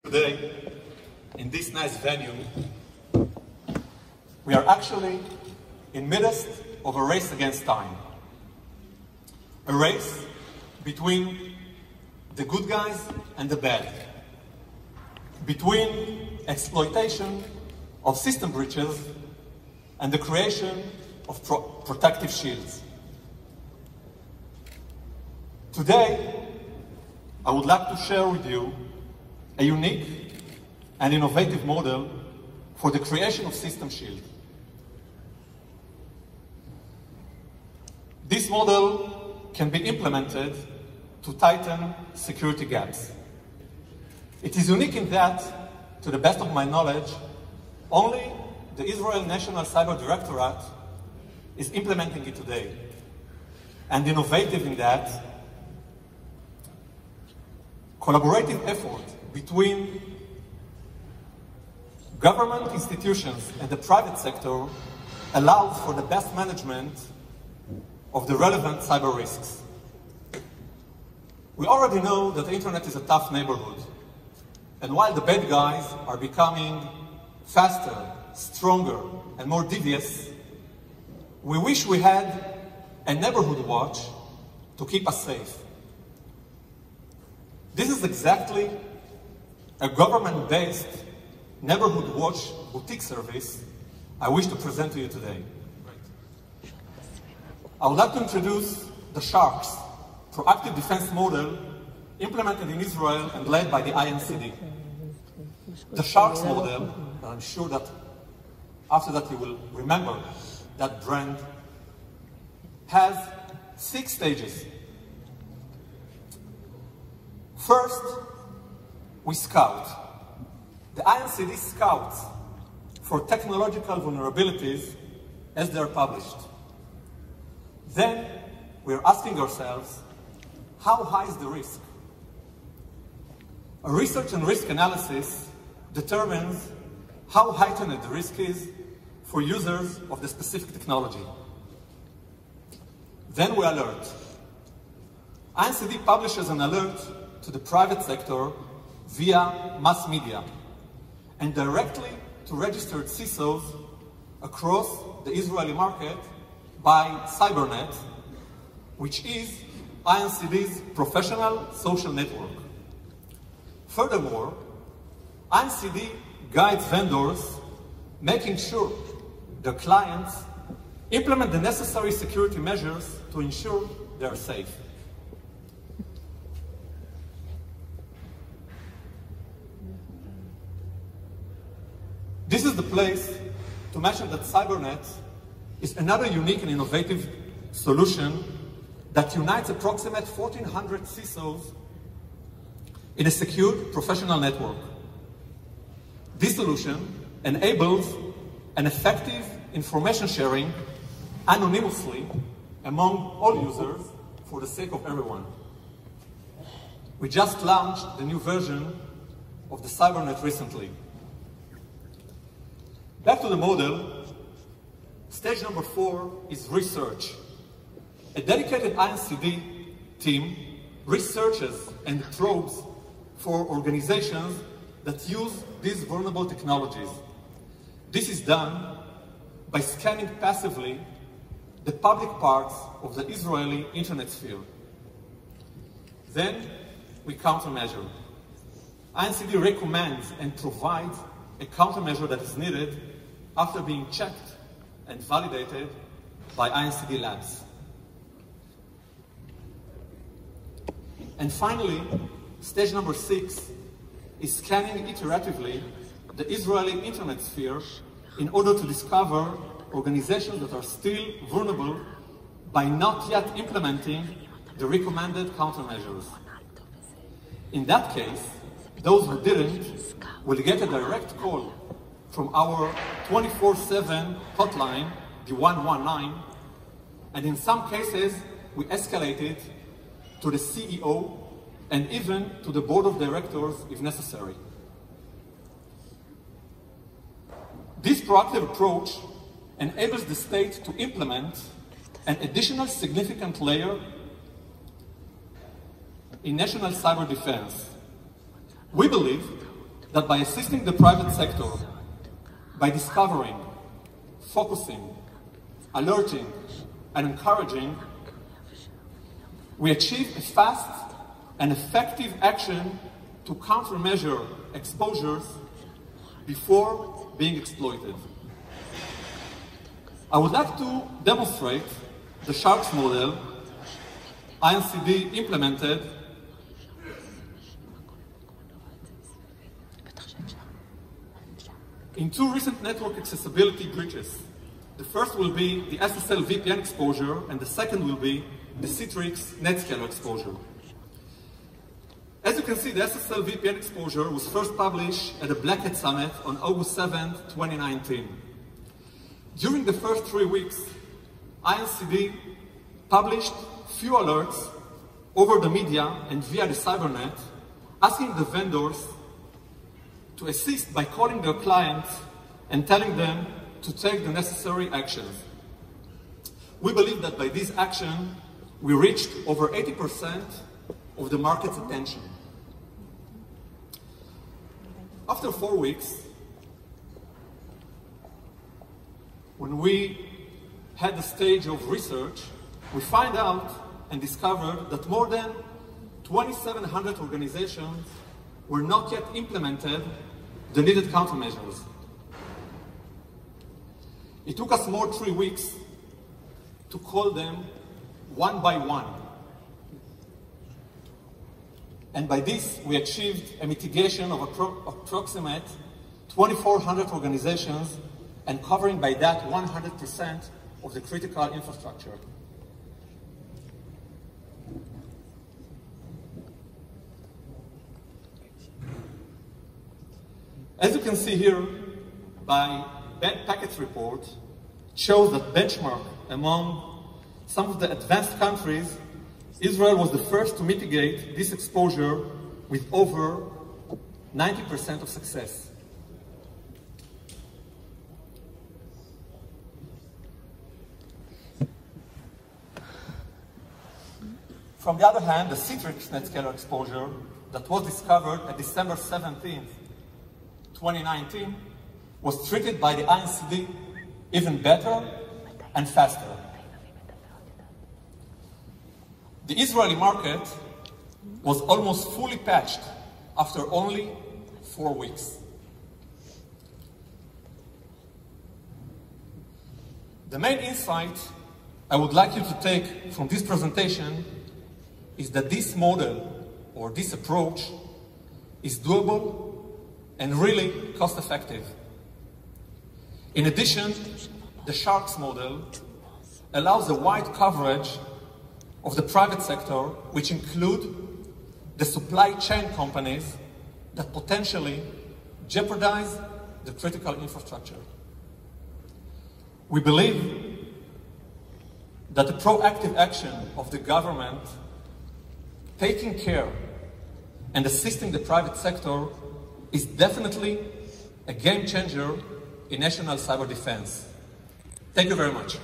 Today, in this nice venue, we are actually in midst of a race against time. A race between the good guys and the bad. Between exploitation of system breaches and the creation of protective shields. Today, I would like to share with you a unique and innovative model for the creation of system shield. This model can be implemented to tighten security gaps. It is unique in that, to the best of my knowledge, only the Israel National Cyber Directorate is implementing it today. And innovative in that, collaborative effort between government institutions and the private sector allows for the best management of the relevant cyber risks. We already know that the internet is a tough neighborhood. And while the bad guys are becoming faster, stronger, and more devious, we wish we had a neighborhood watch to keep us safe. This is exactly a government-based neighborhood watch boutique service I wish to present to you today. I would like to introduce the Sharks, proactive defense model implemented in Israel and led by the INCD. The Sharks model, and I'm sure that after that you will remember that brand, has 6 stages. First, we scout. The INCD scouts for technological vulnerabilities as they are published. Then, we're asking ourselves, how high is the risk? A research and risk analysis determines how heightened the risk is for users of the specific technology. Then we alert. INCD publishes an alert to the private sector via mass media and directly to registered CISOs across the Israeli market by Cybernet, which is INCD's professional social network. Furthermore, INCD guides vendors, making sure their clients implement the necessary security measures to ensure they are safe. This is the place to mention that Cybernet is another unique and innovative solution that unites approximately 1,400 CISOs in a secure professional network. This solution enables an effective information sharing anonymously among all users for the sake of everyone. We just launched the new version of the Cybernet recently. Back to the model, stage number 4 is research. A dedicated INCD team researches and probes for organizations that use these vulnerable technologies. This is done by scanning passively the public parts of the Israeli internet sphere. Then we countermeasure. INCD recommends and provides a countermeasure that is needed after being checked and validated by INCD labs. And finally, stage number 6 is scanning iteratively the Israeli internet sphere in order to discover organizations that are still vulnerable by not yet implementing the recommended countermeasures. In that case, those who didn't will get a direct call from our 24/7 hotline, the 119, and in some cases, we escalate it to the CEO and even to the board of directors if necessary. This proactive approach enables the state to implement an additional significant layer in national cyber defense. We believe that by assisting the private sector, by discovering, focusing, alerting, and encouraging, we achieve a fast and effective action to countermeasure exposures before being exploited. I would like to demonstrate the Sharks model INCD implemented in two recent network accessibility breaches. The first will be the SSLVPN exposure, and the second will be the Citrix NetScaler exposure. As you can see, the SSLVPN exposure was first published at the Black Hat Summit on August 7, 2019. During the first 3 weeks, INCD published few alerts over the media and via the Cybernet, asking the vendors to assist by calling their clients and telling them to take the necessary actions. We believe that by this action, we reached over 80% of the market's attention. After 4 weeks, when we had the stage of research, we find out and discovered that more than 2,700 organizations were not yet implemented the needed countermeasures. It took us more 3 weeks to call them one by one. And by this, we achieved a mitigation of approximate 2,400 organizations and covering by that 100% of the critical infrastructure. As you can see here, by Bad Packets report, shows that benchmark among some of the advanced countries, Israel was the first to mitigate this exposure with over 90% of success. From the other hand, the Citrix NetScaler exposure that was discovered at December 17th, 2019, was treated by the INCD even better and faster. The Israeli market was almost fully patched after only 4 weeks. The main insight I would like you to take from this presentation is that this model or this approach is doable and really cost-effective. In addition, the Sharks model allows a wide coverage of the private sector, which include the supply chain companies that potentially jeopardize the critical infrastructure. We believe that the proactive action of the government taking care and assisting the private sector is definitely a game changer in national cyber defense. Thank you very much.